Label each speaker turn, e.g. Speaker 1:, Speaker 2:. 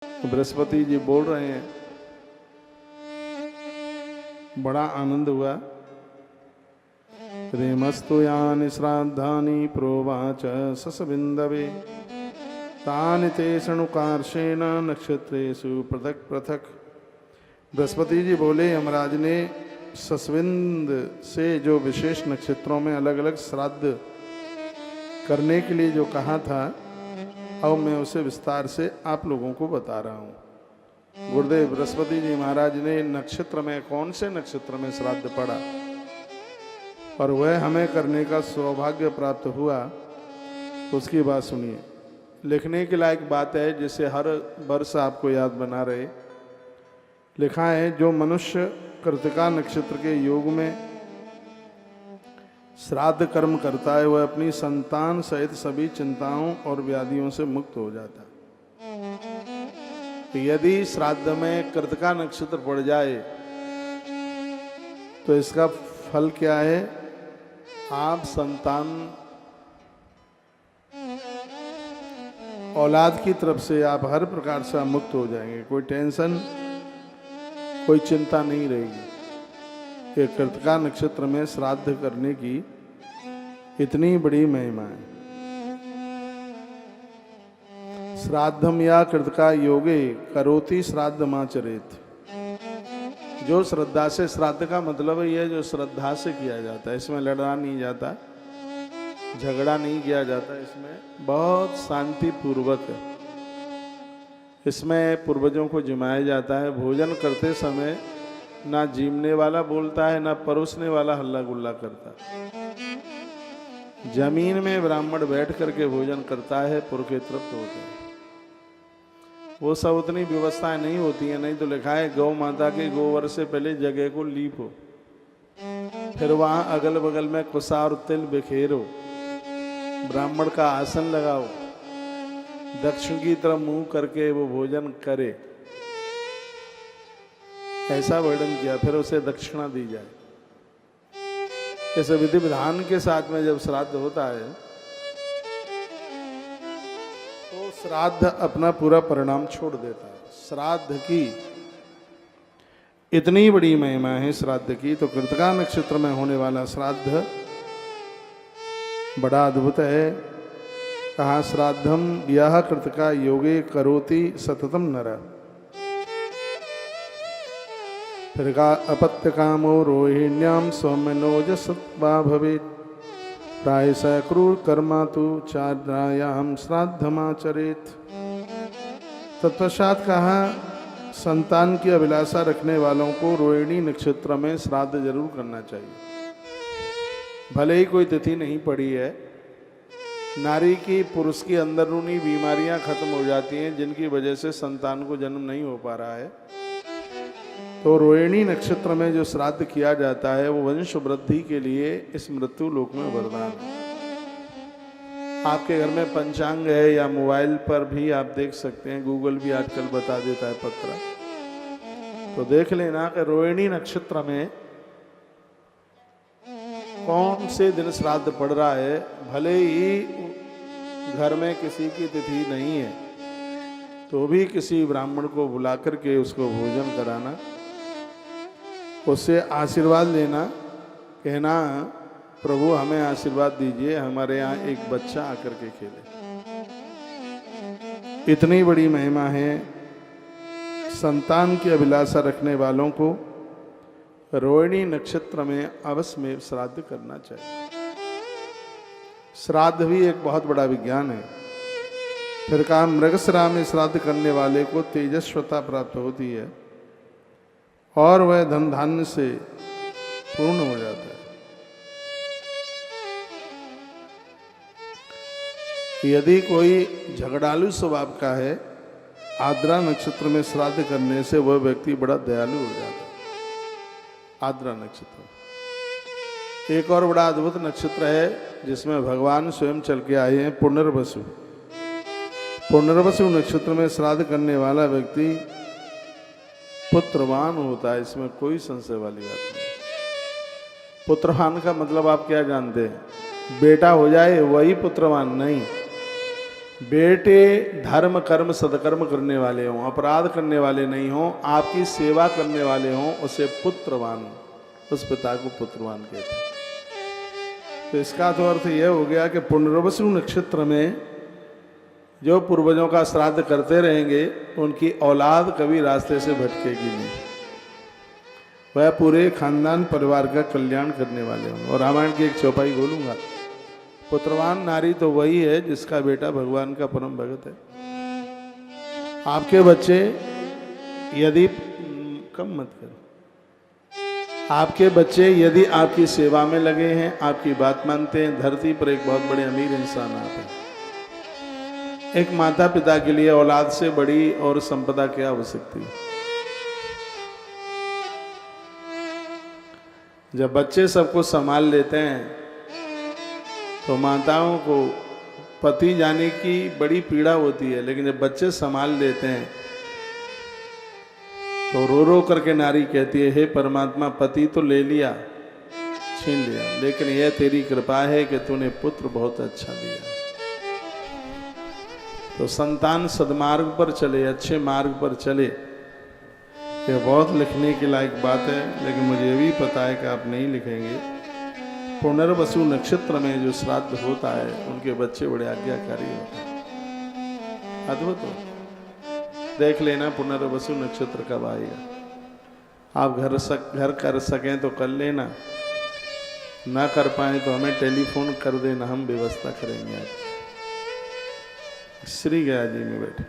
Speaker 1: बृहस्पति जी बोल रहे हैं, बड़ा आनंद हुआ। रेमस्तु यानि श्राद्धानि प्रोवाच ससबिंदवे तानि ते शणुकार्षेण नक्षत्रेषु पृथक पृथक। बृहस्पति जी बोले, यमराज ने ससविंद से जो विशेष नक्षत्रों में अलग अलग श्राद्ध करने के लिए जो कहा था, अब मैं उसे विस्तार से आप लोगों को बता रहा हूँ। गुरुदेव बृहस्पति जी महाराज ने नक्षत्र में कौन से नक्षत्र में श्राद्ध पड़ा और वह हमें करने का सौभाग्य प्राप्त हुआ, उसकी बात सुनिए। लिखने के लायक बात है, जिसे हर वर्ष आपको याद बना रहे। लिखा है, जो मनुष्य कृतिका नक्षत्र के योग में श्राद्ध कर्म करता है, वह अपनी संतान सहित सभी चिंताओं और व्याधियों से मुक्त हो जाता है। यदि श्राद्ध में कृतिका नक्षत्र पड़ जाए तो इसका फल क्या है? आप संतान औलाद की तरफ से आप हर प्रकार से मुक्त हो जाएंगे। कोई टेंशन, कोई चिंता नहीं रहेगी। कि कृतिका नक्षत्र में श्राद्ध करने की इतनी बड़ी महिमा है। श्राद्धम या कृतिका योगे करोति श्राद्धमाचरेत। जो श्रद्धा से, श्राद्ध का मतलब है जो श्रद्धा से किया जाता है। इसमें लड़ा नहीं जाता, झगड़ा नहीं किया जाता, इसमें बहुत शांति पूर्वक है। इसमें पूर्वजों को जिमाया जाता है। भोजन करते समय ना जीमने वाला बोलता है, ना परोसने वाला हल्ला गुल्ला करता है। जमीन में ब्राह्मण बैठ करके भोजन करता है, पुरखे तृप्त होते हैं। वो सब उतनी व्यवस्थाएं नहीं होती है। नहीं तो लिखा है, गौ माता के गोबर से पहले जगह को लीपो, फिर वहां अगल बगल में कुसा और तिल बिखेरो, ब्राह्मण का आसन लगाओ, दक्षिण की तरफ मुंह करके वो भोजन करे, ऐसा वर्णन किया। फिर उसे दक्षिणा दी जाए। इस विधि विधान के साथ में जब श्राद्ध होता है तो श्राद्ध अपना पूरा परिणाम छोड़ देता है। श्राद्ध की इतनी बड़ी महिमा है श्राद्ध की। तो कृतिका नक्षत्र में होने वाला श्राद्ध बड़ा अद्भुत है। कहा, श्राद्धम यह कृतिका योगे करोति सततम नर। फिर का, अपत्य कामो रोहिण्याम सौम्यनोज सत्वा भवेत् प्रायश क्रूर कर्मा तो चार्याम श्राद्धमाचरेत। तत्पश्चात कहा, संतान की अभिलाषा रखने वालों को रोहिणी नक्षत्र में श्राद्ध जरूर करना चाहिए। भले ही कोई तिथि नहीं पड़ी है, नारी की, पुरुष की अंदरूनी बीमारियां खत्म हो जाती हैं जिनकी वजह से संतान को जन्म नहीं हो पा रहा है। तो रोहिणी नक्षत्र में जो श्राद्ध किया जाता है वो वंश वृद्धि के लिए इस मृत्यु लोक में वरदान है। आपके घर में पंचांग है या मोबाइल पर भी आप देख सकते हैं, गूगल भी आजकल बता देता है पत्र, तो देख लेना कि रोहिणी नक्षत्र में कौन से दिन श्राद्ध पड़ रहा है। भले ही घर में किसी की तिथि नहीं है तो भी किसी ब्राह्मण को बुला करके उसको भोजन कराना, उससे आशीर्वाद लेना, कहना, प्रभु हमें आशीर्वाद दीजिए, हमारे यहाँ एक बच्चा आकर के खेले। इतनी बड़ी महिमा है। संतान की अभिलाषा रखने वालों को रोहिणी नक्षत्र में अवश्य में श्राद्ध करना चाहिए। श्राद्ध भी एक बहुत बड़ा विज्ञान है। फिर कहा, मृगशिरा में श्राद्ध करने वाले को तेजस्वता प्राप्त होती है और वह धन धान्य से पूर्ण हो जाता है। यदि कोई झगड़ालू स्वभाव का है, आद्रा नक्षत्र में श्राद्ध करने से वह व्यक्ति बड़ा दयालु हो जाता है। आद्रा नक्षत्र एक और बड़ा अद्भुत नक्षत्र है जिसमें भगवान स्वयं चल के आए हैं, पुनर्वसु। पुनर्वसु नक्षत्र में श्राद्ध करने वाला व्यक्ति पुत्रवान होता है। इसमें कोई संशय वाली बात नहीं। पुत्रवान का मतलब आप क्या जानते हैं? बेटा हो जाए वही पुत्रवान नहीं, बेटे धर्म कर्म सदकर्म करने वाले हों, अपराध करने वाले नहीं हों, आपकी सेवा करने वाले हों, उसे पुत्रवान, उस पिता को पुत्रवान कहते हैं। तो इसका तो अर्थ यह हो गया कि पुनर्वसु नक्षत्र में जो पूर्वजों का श्राद्ध करते रहेंगे उनकी औलाद कभी रास्ते से भटकेगी नहीं, वह पूरे खानदान परिवार का कल्याण करने वाले होंगे। और रामायण की एक चौपाई बोलूंगा, पुत्रवान नारी तो वही है जिसका बेटा भगवान का परम भगत है। आपके बच्चे यदि कम मत करो, आपके बच्चे यदि आपकी सेवा में लगे हैं, आपकी बात मानते हैं, धरती पर एक बहुत बड़े अमीर इंसान आप हैं। एक माता पिता के लिए औलाद से बड़ी और संपदा क्या हो सकती है। जब बच्चे सबको संभाल लेते हैं तो माताओं को पति जाने की बड़ी पीड़ा होती है, लेकिन जब बच्चे संभाल लेते हैं तो रो रो करके नारी कहती है, हे परमात्मा, पति तो ले लिया, छीन लिया, लेकिन यह तेरी कृपा है कि तूने पुत्र बहुत अच्छा दिया। तो संतान सद्मार्ग पर चले, अच्छे मार्ग पर चले, यह बहुत लिखने के लायक बात है, लेकिन मुझे भी पता है कि आप नहीं लिखेंगे। पुनर्वसु नक्षत्र में जो श्राद्ध होता है उनके बच्चे बड़े आज्ञाकारी होते हैं, अद्भुत होते हैं। देख लेना पुनर्वसु नक्षत्र कब आएगा। आप घर कर सकें तो कर लेना, ना कर पाए तो हमें टेलीफोन कर देना, हम व्यवस्था करेंगे। आप श्री गया जी में बैठे।